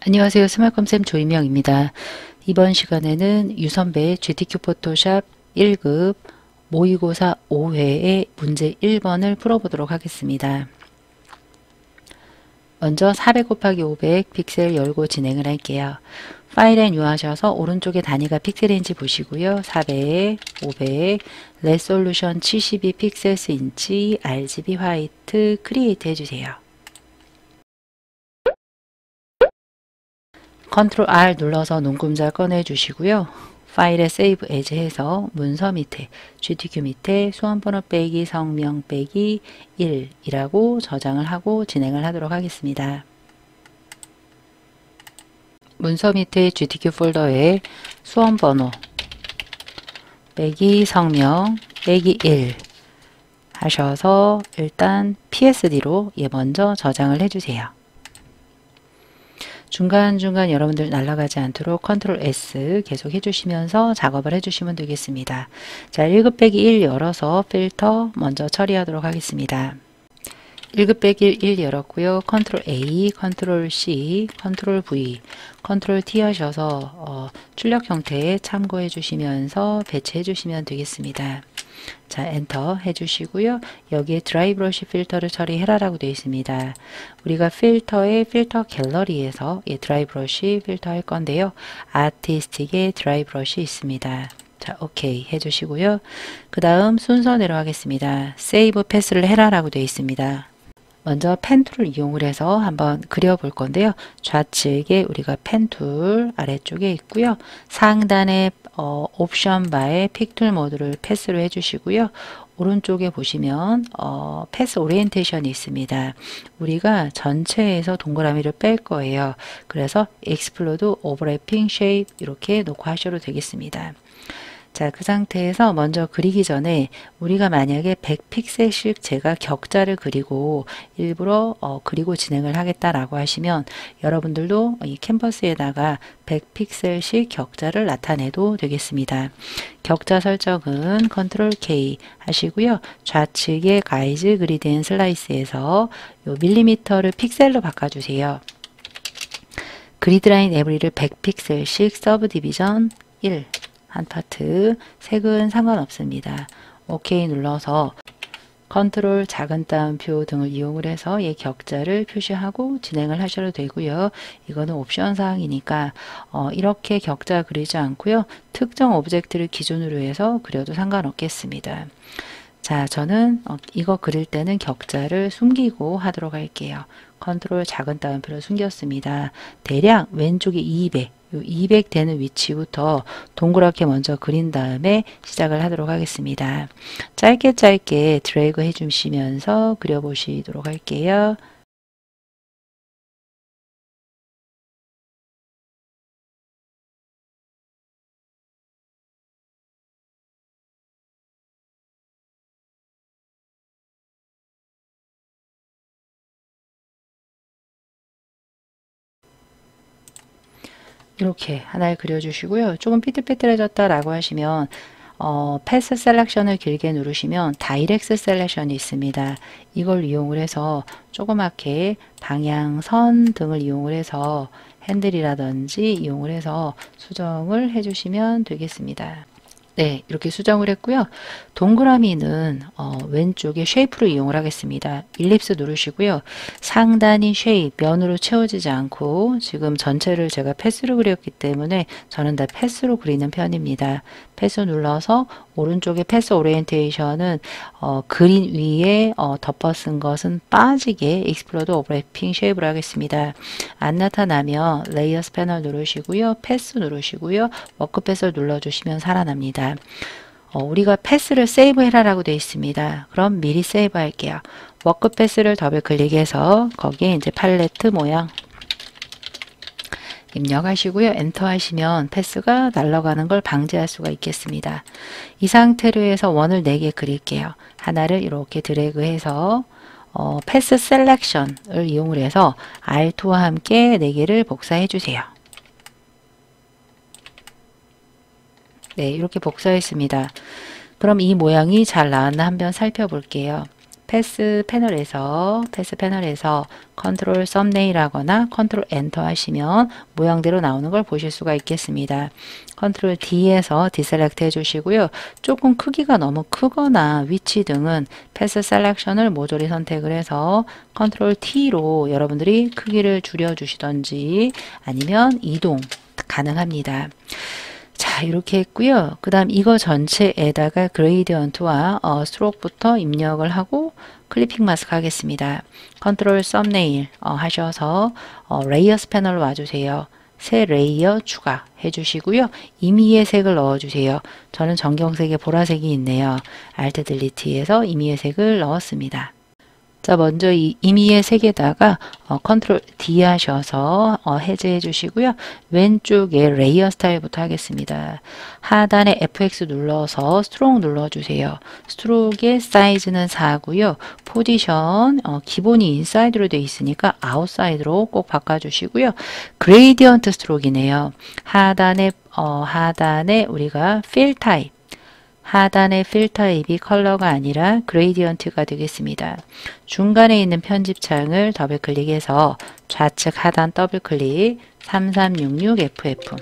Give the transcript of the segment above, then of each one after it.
안녕하세요. 스마컴쌤 조이명입니다. 이번 시간에는 유선배 GTQ 포토샵 1급 모의고사 5회의 문제 1번을 풀어보도록 하겠습니다. 먼저 400 곱하기 500 픽셀 열고 진행을 할게요. 파일에 뉴하셔서 오른쪽에 단위가 픽셀인지 보시고요. 400, 500, 레솔루션 72 픽셀스 인치, RGB 화이트 크리에이트 해주세요. 컨트롤 R 눌러서 눈금자 꺼내 주시고요. 파일에 세이브 에즈 해서 문서 밑에 GTQ 밑에 수험번호 빼기 성명 빼기 1이라고 저장을 하고 진행을 하도록 하겠습니다. 문서 밑에 GTQ 폴더에 수험번호 빼기 성명 빼기 1 하셔서 일단 PSD로 먼저 저장을 해주세요. 중간중간 여러분들 날아가지 않도록 컨트롤 S 계속 해주시면서 작업을 해주시면 되겠습니다. 자, 1급 빼기 1 열어서 필터 먼저 처리하도록 하겠습니다. 1급 빼기 1 열었고요. 컨트롤 A, 컨트롤 C, 컨트롤 V, 컨트롤 T 하셔서 출력 형태에 참고해 주시면서 배치해 주시면 되겠습니다. 자, 엔터 해주시고요. 여기에 드라이 브러쉬 필터를 처리해라라고 되어 있습니다. 우리가 필터의 필터 갤러리에서 드라이 브러쉬 필터 할 건데요. 아티스틱의 드라이 브러쉬 있습니다. 자, 오케이 해주시고요. 그 다음 순서 내려가겠습니다. 세이브 패스를 해라라고 되어 있습니다. 먼저 펜 툴을 이용을 해서 한번 그려볼 건데요. 좌측에 우리가 펜 툴 아래쪽에 있고요. 상단에 옵션 바에 픽툴 모드를 패스로 해주시고요. 오른쪽에 보시면 패스 오리엔테이션이 있습니다. 우리가 전체에서 동그라미를 뺄 거예요. 그래서 익스플로드 오버래핑 쉐입 이렇게 놓고 하셔도 되겠습니다. 자, 그 상태에서 먼저 그리기 전에 우리가 만약에 100픽셀씩 제가 격자를 그리고 일부러 그리고 진행을 하겠다라고 하시면 여러분들도 이 캔버스에다가 100픽셀씩 격자를 나타내도 되겠습니다. 격자 설정은 컨트롤 K 하시고요. 좌측에 가이즈 그리드 앤 슬라이스에서 요 밀리미터를 픽셀로 바꿔주세요. 그리드라인 에브리를 100픽셀씩 서브 디비전 1 한 파트, 색은 상관없습니다. OK 눌러서 컨트롤 작은 따옴표 등을 이용을 해서 이 격자를 표시하고 진행을 하셔도 되고요. 이거는 옵션 사항이니까 이렇게 격자 그리지 않고요. 특정 오브젝트를 기준으로 해서 그려도 상관없겠습니다. 자, 저는 이거 그릴 때는 격자를 숨기고 하도록 할게요. 컨트롤 작은 따옴표를 숨겼습니다. 대략 왼쪽에 200, 200 되는 위치부터 동그랗게 먼저 그린 다음에 시작을 하도록 하겠습니다. 짧게 짧게 드래그 해주시면서 그려보시도록 할게요. 이렇게 하나를 그려주시고요. 조금 삐뚤삐뚤해졌다 라고 하시면 패스 셀렉션을 길게 누르시면 다이렉트 셀렉션이 있습니다. 이걸 이용을 해서 조그맣게 방향선 등을 이용을 해서 핸들이라든지 이용을 해서 수정을 해주시면 되겠습니다. 네, 이렇게 수정을 했고요. 동그라미는 왼쪽에 쉐이프로 이용을 하겠습니다. 일립스 누르시고요. 상단이 쉐이프, 면으로 채워지지 않고 지금 전체를 제가 패스로 그렸기 때문에 저는 다 패스로 그리는 편입니다. 패스 눌러서 오른쪽에 패스 오리엔테이션은 그린 위에 덮어 쓴 것은 빠지게 익스플로드 오버래핑 쉐입으로 하겠습니다. 안 나타나면 레이어스 패널 누르시고요. 패스 누르시고요. 워크 패스를 눌러주시면 살아납니다. 우리가 패스를 세이브 해라라고 되어 있습니다. 그럼 미리 세이브 할게요. 워크 패스를 더블 클릭해서 거기에 이제 팔레트 모양 입력하시고요. 엔터 하시면 패스가 날아가는 걸 방지할 수가 있겠습니다. 이 상태로 해서 원을 4개 그릴게요. 하나를 이렇게 드래그해서 패스 셀렉션을 이용을 해서 R2와 함께 4개를 복사해 주세요. 네, 이렇게 복사했습니다. 그럼 이 모양이 잘 나왔나 한번 살펴볼게요. 패스 패널에서 컨트롤 썸네일 하거나 컨트롤 엔터 하시면 모양대로 나오는 걸 보실 수가 있겠습니다. 컨트롤 D에서 디셀렉트 해주시고요. 조금 크기가 너무 크거나 위치 등은 패스 셀렉션을 모조리 선택을 해서 컨트롤 T로 여러분들이 크기를 줄여주시던지 아니면 이동 가능합니다. 자, 이렇게 했고요. 그 다음 이거 전체에다가 그레이디언트와 스트로크부터 입력을 하고 클리핑 마스크 하겠습니다. 컨트롤 썸네일 하셔서 레이어스 패널로 와주세요. 새 레이어 추가 해주시고요. 임의의 색을 넣어주세요. 저는 전경색에 보라색이 있네요. Alt 딜리트에서 임의의 색을 넣었습니다. 자, 먼저 이 임의의 색에다가 컨트롤 D 하셔서 해제해 주시고요. 왼쪽에 레이어 스타일부터 하겠습니다. 하단에 FX 눌러서 스트로크 눌러주세요. 스트로크의 사이즈는 4고요. 포지션 기본이 인사이드로 되어 있으니까 아웃사이드로 꼭 바꿔주시고요. 그레이디언트 스트로크이네요. 하단에 우리가 필 타입 하단의 필 타입이 컬러가 아니라 그레이디언트가 되겠습니다. 중간에 있는 편집창을 더블 클릭해서 좌측 하단 더블 클릭 3366FF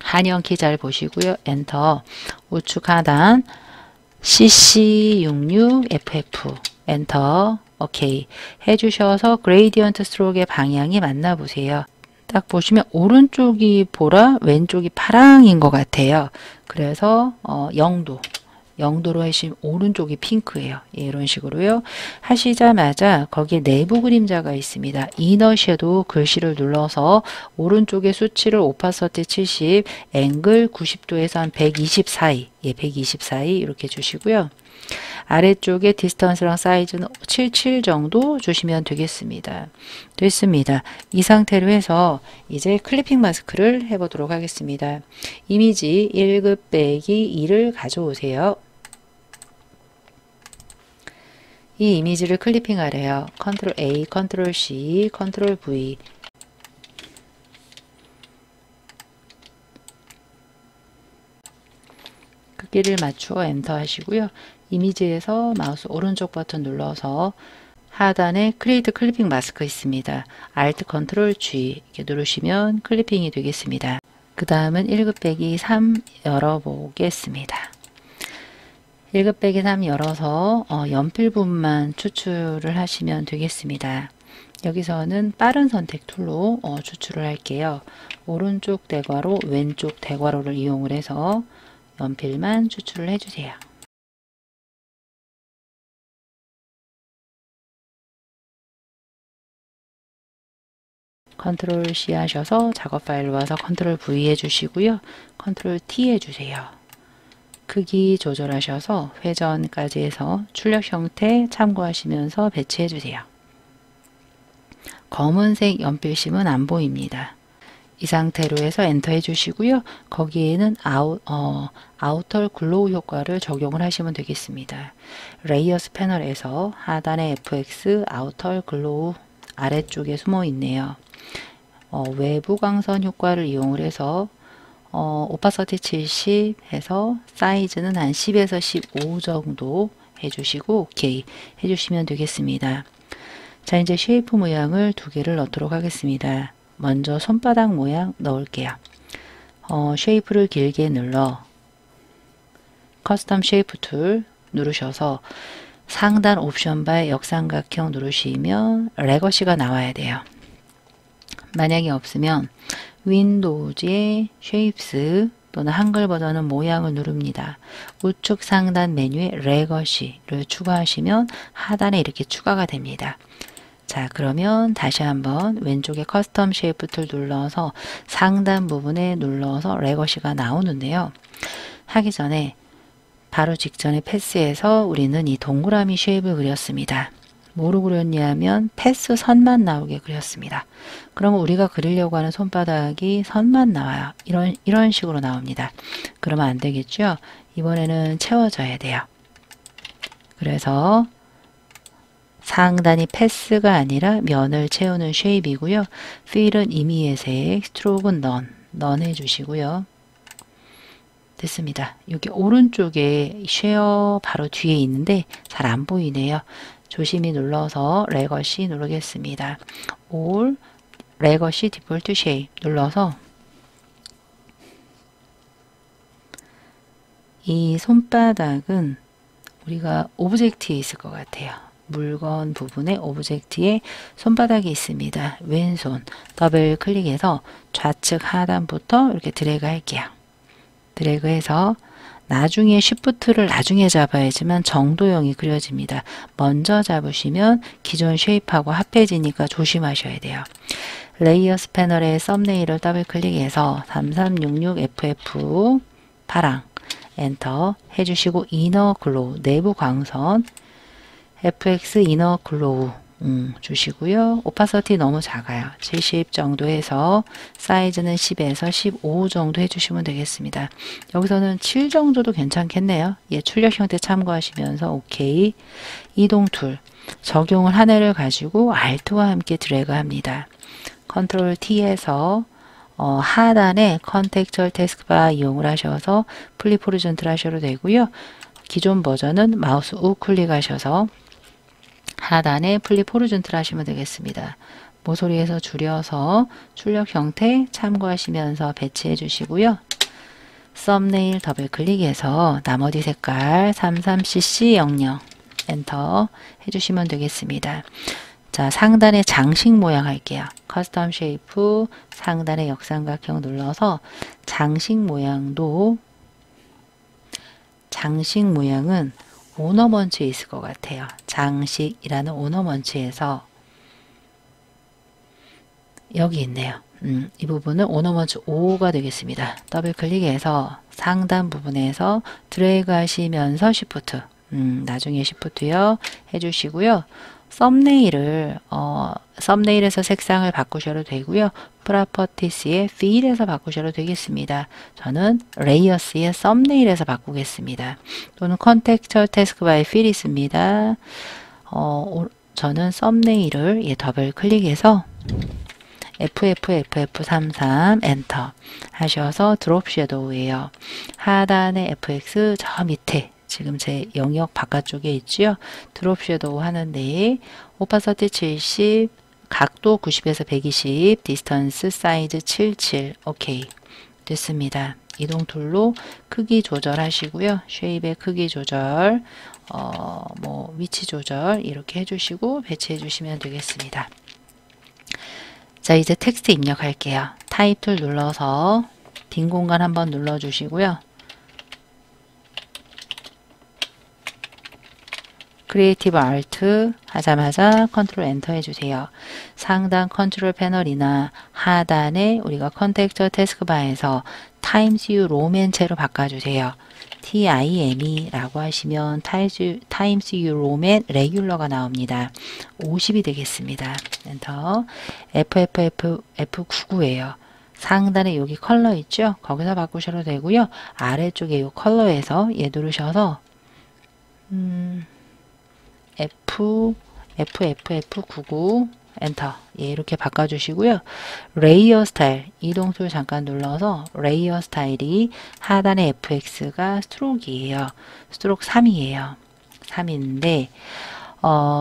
한영키 잘 보시고요. 엔터 우측 하단 CC66FF 엔터 오케이 해주셔서 그레이디언트 스트로크의 방향이 맞나 보세요. 딱 보시면 오른쪽이 보라, 왼쪽이 파랑인 것 같아요. 그래서 0도로 하시면 오른쪽이 핑크예요. 예, 이런 식으로요. 하시자마자 거기에 내부 그림자가 있습니다. 이너 섀도우 글씨를 눌러서 오른쪽에 수치를 오파서티 70, 앵글 90도에서 한 120 사이, 120 사이 이렇게 주시고요. 아래쪽에 디스턴스랑 사이즈는 77 정도 주시면 되겠습니다. 됐습니다. 이 상태로 해서 이제 클리핑 마스크를 해보도록 하겠습니다. 이미지 1급 빼기 2를 가져오세요. 이 이미지를 클리핑 하래요. 컨트롤 A, 컨트롤 C, 컨트롤 V 크기를 맞추어 엔터 하시고요. 이미지에서 마우스 오른쪽 버튼 눌러서 하단에 크리에이트 클리핑 마스크 있습니다. Alt 컨트롤 G 이렇게 누르시면 클리핑이 되겠습니다. 그 다음은 1급 빼기 3 열어보겠습니다. 1급 빼기 3 열어서 연필 부분만 추출을 하시면 되겠습니다. 여기서는 빠른 선택 툴로 추출을 할게요. 오른쪽 대괄호, 왼쪽 대괄호를 이용을 해서 연필만 추출을 해주세요. 컨트롤 C 하셔서 작업 파일로 와서 컨트롤 V 해주시고요. 컨트롤 T 해주세요. 크기 조절하셔서 회전까지 해서 출력 형태 참고하시면서 배치해주세요. 검은색 연필심은 안 보입니다. 이 상태로 해서 엔터 해주시고요. 거기에는 아우터 글로우 효과를 적용을 하시면 되겠습니다. 레이어스 패널에서 하단에 FX 아우터 글로우 아래쪽에 숨어 있네요. 외부 광선 효과를 이용을 해서 오파서티 70 해서 사이즈는 한 10에서 15 정도 해주시고 오케이 해주시면 되겠습니다. 자, 이제 쉐이프 모양을 두 개를 넣도록 하겠습니다. 먼저 손바닥 모양 넣을게요. 쉐이프를 길게 눌러 커스텀 쉐이프 툴 누르셔서 상단 옵션 바에 역삼각형 누르시면 레거시가 나와야 돼요. 만약에 없으면 윈도우즈의 쉐입스 또는 한글 버전은 모양을 누릅니다. 우측 상단 메뉴에 레거시를 추가하시면 하단에 이렇게 추가가 됩니다. 자, 그러면 다시 한번 왼쪽에 커스텀 쉐이프 툴 눌러서 상단 부분에 눌러서 레거시가 나오는데요. 하기 전에 바로 직전에 패스해서 우리는 이 동그라미 쉐입을 그렸습니다. 뭐로 그렸냐면 패스 선만 나오게 그렸습니다. 그러면 우리가 그리려고 하는 손바닥이 선만 나와요. 이런 식으로 나옵니다. 그러면 안 되겠죠? 이번에는 채워져야 돼요. 그래서 상단이 패스가 아니라 면을 채우는 쉐입이고요. 필은 임의의 색, 스트로크는 넌 해주시고요. 됐습니다. 여기 오른쪽에 쉐어 바로 뒤에 있는데 잘 안 보이네요. 조심히 눌러서 레거시 누르겠습니다. 올 레거시 디폴트 쉐입 눌러서 이 손바닥은 우리가 오브젝트에 있을 것 같아요. 물건 부분에 오브젝트에 손바닥이 있습니다. 왼손 더블 클릭해서 좌측 하단부터 이렇게 드래그 할게요. 드래그해서 나중에 쉬프트를 나중에 잡아야지만 정도형이 그려집니다. 먼저 잡으시면 기존 쉐입하고 합해지니까 조심하셔야 돼요. 레이어스 패널에 썸네일을 더블 클릭해서 3366FF 파랑 엔터 해주시고 이너 글로우 내부 광선 FX 이너 글로우 주시고요. 오파서티 너무 작아요. 70 정도 해서 사이즈는 10에서 15 정도 해주시면 되겠습니다. 여기서는 7 정도도 괜찮겠네요. 예, 출력 형태 참고하시면서 오케이. 이동 툴 적용을 한 애를 가지고 Alt와 함께 드래그 합니다. 컨트롤 T에서 하단에 컨텍스처럴 태스크바 이용을 하셔서 플립 호리존탈 하셔도 되고요. 기존 버전은 마우스 우클릭하셔서 하단에 플립 호리존탈 하시면 되겠습니다. 모서리에서 줄여서 출력 형태 참고하시면서 배치해 주시고요. 썸네일 더블 클릭해서 나머지 색깔 33cc00 엔터 해주시면 되겠습니다. 자, 상단에 장식 모양 할게요. 커스텀 쉐이프 상단에 역삼각형 눌러서 장식 모양은 오너먼츠에 있을 것 같아요. 장식이라는 오너먼츠에서 여기 있네요. 이 부분은 오너먼츠 5가 되겠습니다. 더블 클릭해서 상단 부분에서 드래그 하시면서 시프트 나중에 시프트요 해주시고요. 썸네일에서 색상을 바꾸셔도 되고요. 프로퍼티스의 필에서 바꾸셔도 되겠습니다. 저는 레이어스의 썸네일에서 바꾸겠습니다. 또는 컨텍스처럴 태스크바의 필이 있습니다. 저는 썸네일을 더블 클릭해서 FFFF33 엔터 하셔서 드롭 섀도우예요. 하단에 FX 저 밑에 지금 제 영역 바깥쪽에 있죠. 드롭 섀도우 하는데 오파서티 70, 각도 90에서 120, 디스턴스 사이즈 77 오케이 됐습니다. 이동 툴로 크기 조절하시고요. 쉐입의 크기 조절, 위치 조절 이렇게 해주시고 배치해 주시면 되겠습니다. 자, 이제 텍스트 입력할게요. 타입 툴 눌러서 빈 공간 한번 눌러주시고요. 크리에이티브 아트 하자마자 컨트롤 엔터 해주세요. 상단 컨트롤 패널이나 하단에 우리가 컨텍스처 태스크바에서 타임스 뉴 로맨체로 바꿔주세요. TIME라고 하시면 타임스 뉴 로맨 레귤러가 나옵니다. 50이 되겠습니다. 엔터. FFF99예요. 상단에 여기 컬러 있죠? 거기서 바꾸셔도 되고요. 아래쪽에 이 컬러에서 얘 누르셔서 FFF99 엔터. 예, 이렇게 바꿔주시고요. 레이어 스타일 이동 툴 잠깐 눌러서 레이어 스타일이 하단에 FX가 스트로크이에요. 스트로크 3이에요. 3인데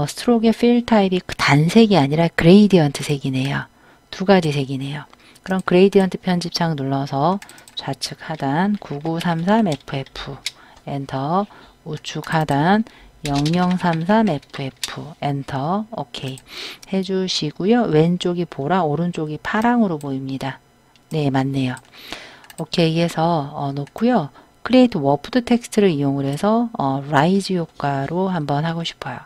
스트로크의 필 타입이 단색이 아니라 그레이디언트 색이네요. 두 가지 색이네요. 그럼 그레이디언트 편집창 눌러서 좌측 하단 9933FF 엔터. 우측 하단 0033FF 엔터 오케이 해주시고요. 왼쪽이 보라 오른쪽이 파랑으로 보입니다. 네 맞네요. 오케이 해서 놓고요. 크리에이트 워프드 텍스트를 이용을 해서 라이즈 효과로 한번 하고 싶어요.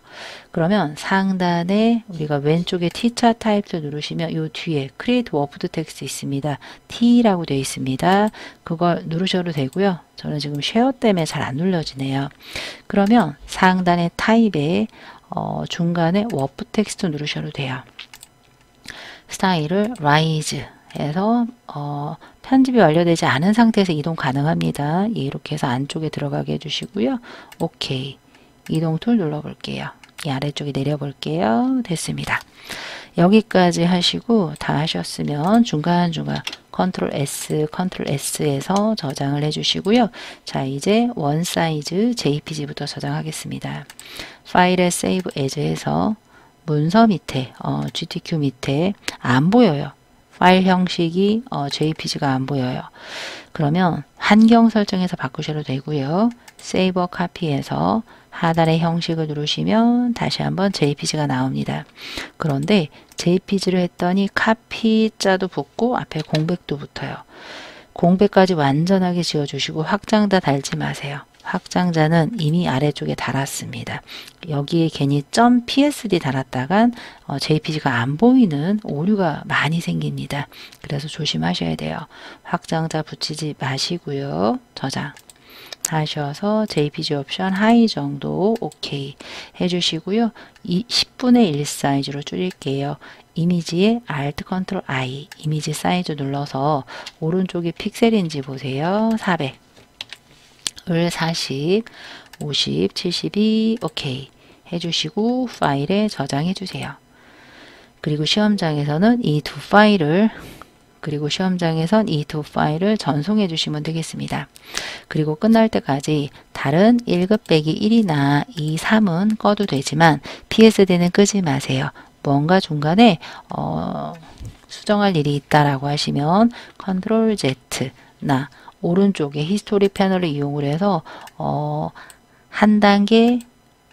그러면 상단에 우리가 왼쪽에 T자 타입을 누르시면 이 뒤에 크리에이트 워프드 텍스트 있습니다. T라고 되어 있습니다. 그걸 누르셔도 되고요. 저는 지금 쉐어 때문에 잘 안 눌러지네요. 그러면 상단의 타입에 중간에 워프 텍스트 누르셔도 돼요. 스타일을 라이즈 해서 편집이 완료되지 않은 상태에서 이동 가능합니다. 이렇게 해서 안쪽에 들어가게 해주시고요. 오케이. 이동 툴 눌러볼게요. 이 아래쪽에 내려볼게요. 됐습니다. 여기까지 하시고 다 하셨으면 중간중간 컨트롤 S, 컨트롤 S에서 저장을 해주시고요. 자, 이제 원 사이즈 JPG부터 저장하겠습니다. 파일에 세이브 에즈에서 문서 밑에 GTQ 밑에 안 보여요. 파일 형식이 JPG가 안 보여요. 그러면 환경 설정에서 바꾸셔도 되고요. 세이버 카피에서 하단의 형식을 누르시면 다시 한번 JPG가 나옵니다. 그런데 JPG를 했더니 카피 자도 붙고 앞에 공백도 붙어요. 공백까지 완전하게 지워주시고 확장자 달지 마세요. 확장자는 이미 아래쪽에 달았습니다. 여기에 괜히 .psd 달았다간 JPG가 안 보이는 오류가 많이 생깁니다. 그래서 조심하셔야 돼요. 확장자 붙이지 마시고요. 저장 하셔서 JPG 옵션 하이 정도 오케이 해주시고요. 10분의 1 사이즈로 줄일게요. 이미지에 Alt Ctrl I 이미지 사이즈 눌러서 오른쪽에 픽셀인지 보세요. 400 을 40, 50, 72 오케이 해주시고 파일에 저장해 주세요. 그리고 시험장에서는 이 두 파일을 전송해 주시면 되겠습니다. 그리고 끝날 때까지 다른 1급 빼기 1이나 2, 3은 꺼도 되지만 PSD는 끄지 마세요. 뭔가 중간에 수정할 일이 있다라고 하시면 컨트롤 Z나 오른쪽에 히스토리 패널을 이용을 해서 한 단계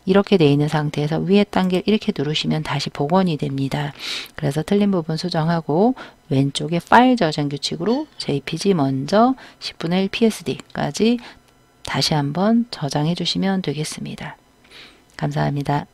이렇게 돼 있는 상태에서 위에 단계를 이렇게 누르시면 다시 복원이 됩니다. 그래서 틀린 부분 수정하고 왼쪽에 파일 저장 규칙으로 JPG 먼저 10분의 1 PSD까지 다시 한번 저장해 주시면 되겠습니다. 감사합니다.